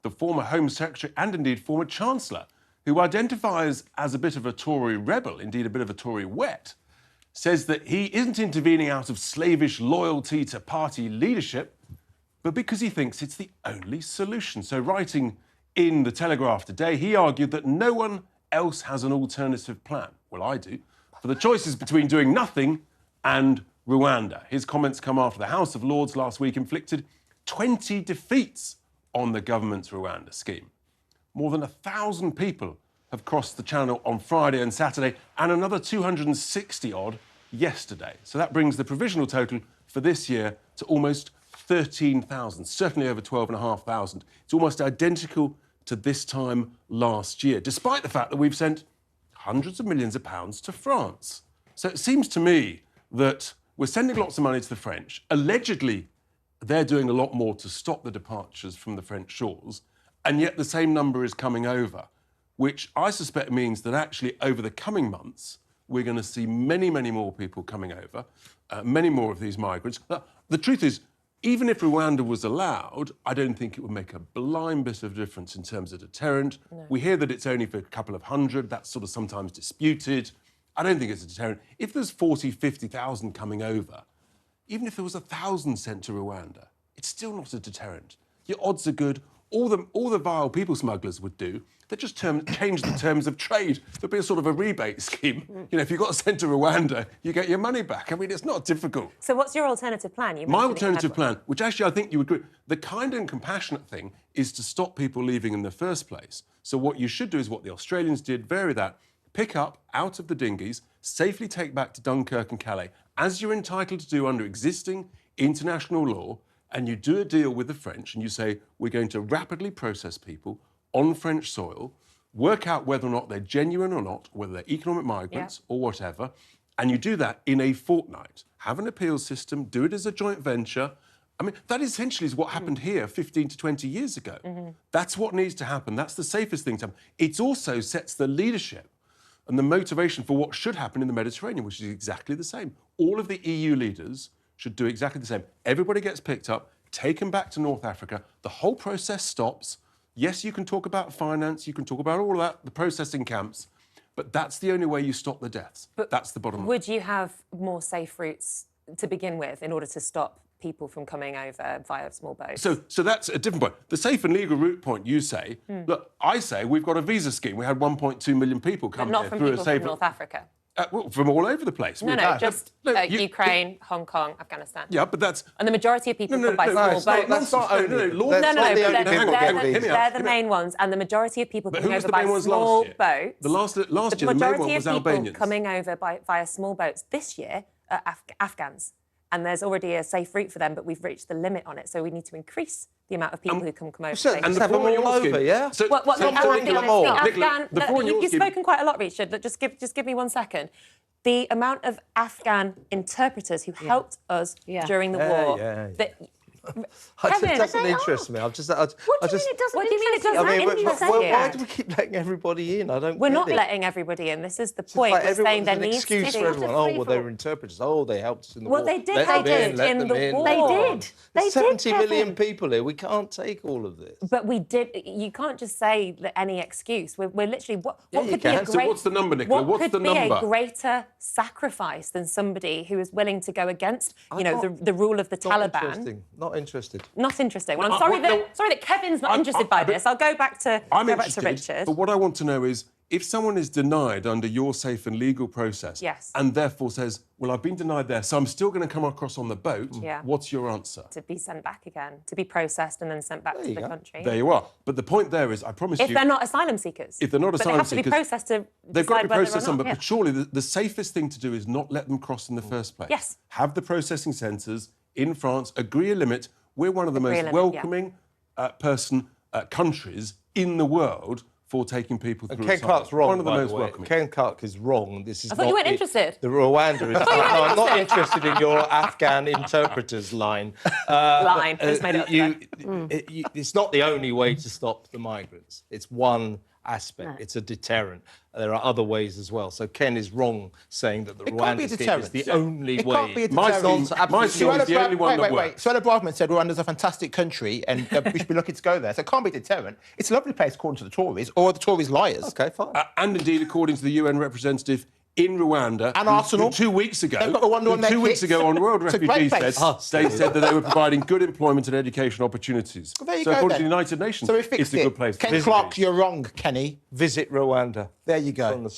the former Home Secretary and indeed former Chancellor, who identifies as a bit of a Tory rebel, indeed a bit of a Tory wet, says that he isn't intervening out of slavish loyalty to party leadership, but because he thinks it's the only solution. So writing in The Telegraph today, he argued that no one else has an alternative plan. Well, I do. For the choices between doing nothing and Rwanda. His comments come after the House of Lords last week inflicted 20 defeats on the government's Rwanda scheme. More than 1,000 people have crossed the channel on Friday and Saturday, and another 260-odd yesterday. So that brings the provisional total for this year to almost 13,000, certainly over 12,500. It's almost identical to this time last year, despite the fact that we've sent hundreds of millions of pounds to France. So it seems to me that we're sending lots of money to the French. Allegedly, they're doing a lot more to stop the departures from the French shores, and yet the same number is coming over, which I suspect means that actually over the coming months, we're going to see many, many more people coming over, many more of these migrants. The truth is, even if Rwanda was allowed, I don't think it would make a blind bit of difference in terms of deterrent. No. We hear that it's only for a couple of hundred. That's sort of sometimes disputed. I don't think it's a deterrent. If there's 40, 50,000 coming over, even if there was 1,000 sent to Rwanda, it's still not a deterrent. Your odds are good. All the vile people smugglers would do, they just change the terms of trade. There'd be a sort of a rebate scheme. You know, if you got sent to Rwanda, you get your money back. I mean, it's not difficult. So what's your alternative plan? My alternative plan, which actually I think you agree, the kind and compassionate thing is to stop people leaving in the first place. So what you should do is what the Australians did, vary that, pick up out of the dinghies, safely take back to Dunkirk and Calais, as you're entitled to do under existing international law, and you do a deal with the French and you say, we're going to rapidly process people on French soil, work out whether or not they're genuine or not, whether they're economic migrants or whatever, and you do that in a fortnight. Have an appeals system, do it as a joint venture. I mean, that essentially is what happened here 15 to 20 years ago. That's what needs to happen. That's the safest thing to happen. It also sets the leadership and the motivation for what should happen in the Mediterranean, which is exactly the same. All of the EU leaders should do exactly the same. Everybody gets picked up, taken back to North Africa, the whole process stops. Yes, you can talk about finance, you can talk about all of that, the processing camps, but that's the only way you stop the deaths. But that's the bottom line. Would you have more safe routes to begin with in order to stop people from coming over via small boats? So that's a different point. The safe and legal route point, you say, look, I say we've got a visa scheme. We had 1.2 million people come here through a safe... from North Africa. Well, from all over the place. Just Ukraine, Hong Kong, Afghanistan. Yeah, but that's... And the majority of people come by small boats. That's not only... They're the main ones, and the majority of people coming over by small boats... Last year, the main one was Albanians. The majority of people coming over via small boats this year are Afghans. And there's already a safe route for them, but we've reached the limit on it, so we need to increase the amount of people who can come over. And have them all over, yeah? You've spoken quite a lot, Richard. Just give me 1 second. The amount of Afghan interpreters who helped us during the war... It doesn't interest me. What do you mean it doesn't interest you? Why do we keep letting everybody in? We're not letting everybody in. This is the point. We're saying there needs to be... excuse for everyone. Oh, well, they were interpreters. Oh, they helped us in the war. Well, they did. In the war. They did. There's 70 million people here. We can't take all of this. But we did. You can't just say any excuse. We're literally... What could be a great... So what's the number, Nicola? What's the number? What could be a greater sacrifice than somebody who is willing to go against, the rule of the Taliban? Not interested. Not interesting. Well, I'm sorry that Kevin's not interested by this. I'll go back to Richard. But what I want to know is, if someone is denied under your safe and legal process, and therefore says, well, I've been denied there, so I'm still going to come across on the boat, what's your answer? To be sent back again, to be processed and then sent back to the country. There you are. But the point there is, I promise you... If they're not asylum seekers. If they're not asylum seekers... But they have to be processed to they've got to be processed on, but surely the safest thing to do is not let them cross in the first place. Yes. Have the processing centres in France, agree a limit. We're one of the most welcoming countries in the world for taking people through. And Ken Clarke's wrong, one of the most welcoming. Ken Clarke is wrong. This is I thought you weren't interested. The Rwanda is... No, I'm not interested in your Afghan interpreters line. Just made it up. It's not the only way to stop the migrants. It's one aspect. No. It's a deterrent. There are other ways as well. So Ken is wrong saying that the It can't be a Rwanda scheme deterrent. is the only It way. can't be a My deterrent. scheme is the only one that works. Suella Braverman said Rwanda's a fantastic country and we should be lucky to go there. So it can't be a deterrent. It's a lovely place according to the Tories, or are the Tories liars? OK, fine. And indeed, according to the UN representative in Rwanda, And who Arsenal. 2 weeks ago, They've got Rwanda on their 2 weeks kits. ago on World It's a great Refugee place. Day, they said that they were providing good employment and education opportunities. Well, there you so go, according then. to the United Nations, So we fixed it's a good place. Ken Clarke, you're wrong, Kenny. Visit Rwanda. There you go. On the